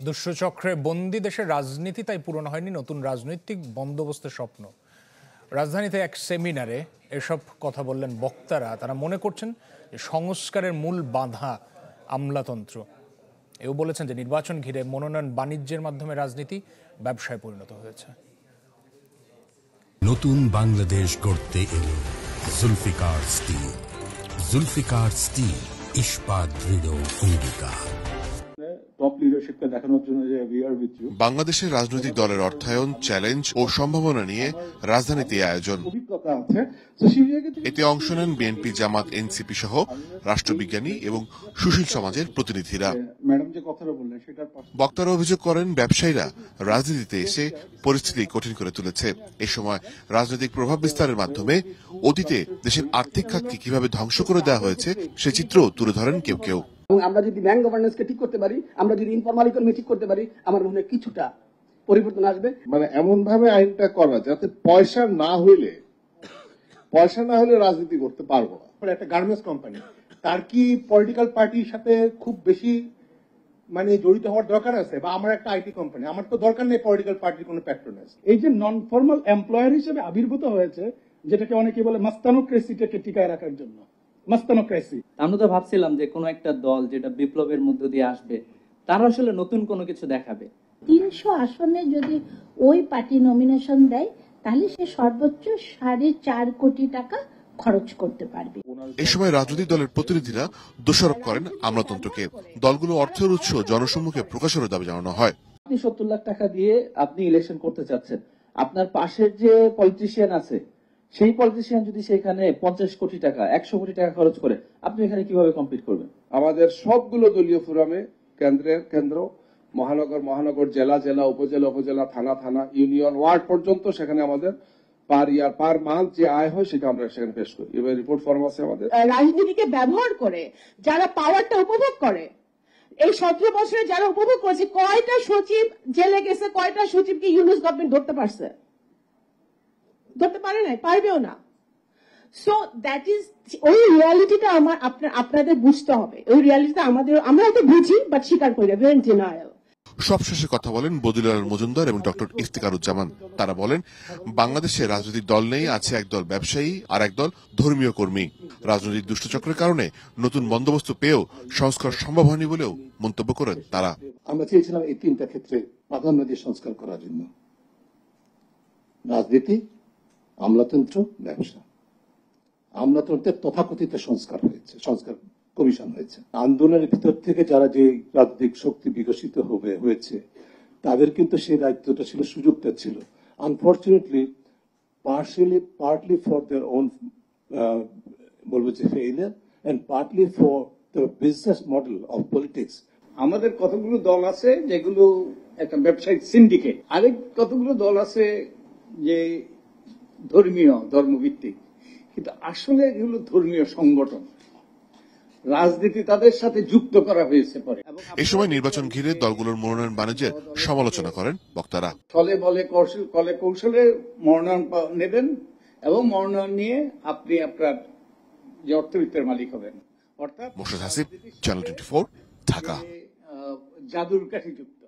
দুষ্টচক্রে বন্দি দেশের রাজনীতি তাই পূরণ হয়নি নতুন রাজনৈতিক বন্দোবস্তের স্বপ্ন। রাজধানীতে এক সেমিনারে এসব কথা বললেন বক্তারা। তারা মনে করছেন যে সংস্কারের মূল বাধা আমলাতন্ত্র। এও বলেছেন যে নির্বাচন ঘিরে মনোনয়ন বাণিজ্যের মাধ্যমে রাজনীতি ব্যবসায় পরিণত হয়েছে। নতুন বাংলাদেশ গড়তে এলো জুলফিকার স্টিল। জুলফিকার স্টিল, ইস্পাত দৃঢ় অঙ্গীকার। বাংলাদেশের রাজনৈতিক দলের অর্থায়ন, চ্যালেঞ্জ ও সম্ভাবনা নিয়ে রাজধানীতে আয়োজন। এতে অংশ নেন বিএনপি, জামাত, এনসিপি সহ রাষ্ট্রবিজ্ঞানী এবং সুশীল সমাজের প্রতিনিধিরা। বক্তারা অভিযোগ করেন, ব্যবসায়ীরা রাজনীতিতে এসে পরিস্থিতি কঠিন করে তুলেছে। এ সময় রাজনৈতিক প্রভাব বিস্তারের মাধ্যমে অতীতে দেশের আর্থিক খাতকে কিভাবে ধ্বংস করে দেওয়া হয়েছে সে চিত্র তুলে ধরেন কেউ কেউ। আমরা যদি ব্যাংক গভর্নেন্সকে ঠিক করতে পারি, আমরা যদি ইনফরমাল ইকোনমি ঠিক করতে পারি, আমার মনে হয় কিছুটা পরিবর্তন আসবে। মানে এমন ভাবে আইনটা করা যাতে পয়সা না হলে রাজনীতি করতে পারবো না। একটা গার্মেন্টস কোম্পানি, তার কি পলিটিক্যাল পার্টির সাথে খুব বেশি জড়িত হওয়ার দরকার আছে? বা আমার একটা আইটি কোম্পানি, আমার তো দরকার নেই পলিটিক্যাল পার্টির কোনো প্যাট্রোনেজ। এই যে নন ফর্মাল এমপ্লয়ার হিসেবে আবির্ভূত হয়েছে, যেটাকে অনেকে বলে মাস্তানোক্রেসিটাকে টিকায় রাখার জন্য। মাস্তানোক্রেসি, আমরা তো ভাবছিলাম যে কোনো একটা দল যেটা বিপ্লবের মধ্য দিয়ে আসবে, তারা আসলে নতুন কোনো কিছু দেখাবে। 300 আসনে যদি ওই পার্টি নমিনেশন দেয়, তাহলে সে সর্বোচ্চ 4.5 কোটি টাকা খরচ করতে পারবে। এই সময় রাজনৈতিক দলের প্রতিনিধিরা দোষারোপ করেন আমলাতন্ত্রকে। দলগুলো অর্থের উৎস জনসম্মুখে প্রকাশের দাবি জানানো হয়। আপনি 70 লাখ টাকা দিয়ে আপনি ইলেকশন করতে চাচ্ছেন, আপনার পাশের যে পলিটিশিয়ান আছে, সেই পলিটিশিয়ান যদি সেখানে 50 কোটি টাকা 100 কোটি টাকা খরচ করে, আপনি এখানে কিভাবে কম্পিট করবেন? আমাদের সবগুলো দলীয় ফোরামে, কেন্দ্র, মহানগর, জেলা, উপজেলা, থানা, ইউনিয়ন, ওয়ার্ড পর্যন্ত সেখানে আমাদের পার মান্থ যে আয় হয় সেটা আমরা সেখানে পেশ করি। এবার রিপোর্ট ফর্ম আছে আমাদের। রাজনীতিকে ব্যবহার করে যারা পাওয়ারটা উপভোগ করে, এই 17 বছরে যারা উপভোগ করেছে, কয়টা সচিব জেলে গেছে, কয়টা সচিবকে ইউনুস গভর্নমেন্ট ধরতে পারছে? ধরতে পারে নাই, পারবেও না। সো দ্যাট ইজ ওই রিয়ালিটিটা আপনাদের বুঝতে হবে। ওই রিয়ালিটিটা আমরা তো বুঝি, বাট স্বীকার করি না, ভেরি ডিনায়াল। সবশেষে কথা বলেন বদিউল আলম মজুমদার এবং ডক্টর ইফতিকারুজ্জামান। তারা বলেন, বাংলাদেশে রাজনৈতিক দল নেই, আছে একদল ব্যবসায়ী আর একদল ধর্মীয় কর্মী। রাজনৈতিক দুষ্টচক্রের কারণে নতুন বন্দোবস্ত পেয়েও সংস্কার সম্ভব হয়নি বলেও মন্তব্য করেন তারা। আমরা চেয়েছিলাম এই 3টা ক্ষেত্রে প্রাধান্য দিয়ে সংস্কার করার জন্য: রাজনীতি, আমলাতন্ত্র, ব্যবসা। আমলাতন্ত্রের তথাকথিত সংস্কার কমিশন হয়েছে। আন্দোলনের ভিতর থেকে যারা যে রাজনৈতিক শক্তি বিকশিত হয়েছে, তাদের কিন্তু সেই দায়িত্বটা ছিল, সুযোগটা ছিল। Unfortunately partly for their own বলবো যে failure, and partly for the business model of politics. আমাদের কতগুলো দল আছে যেগুলো একটা ব্যবসায়িক সিন্ডিকেট, আরেক কতগুলো দল আছে যে ধর্মভিত্তিক, কিন্তু আসলে এগুলো ধর্মীয় সংগঠন। রাজনীতি তাদের সাথে যুক্ত করা হয়েছে পরে। এই সময় নির্বাচন ঘিরে দলগুলোর মনোনয়ন বাণিজ্যের সমালোচনা করেন বক্তারা। ছলে বলে কৌশলে মনোনয়ন নেবেন এবং মনোনয়ন নিয়ে আপনি আপনার যে অর্থবিত্তের মালিক হবেন। অর্থাৎ মোর্শেদ হাসিব, চ্যানেল 24, ঢাকা। জাদুর কাঠি যুক্ত।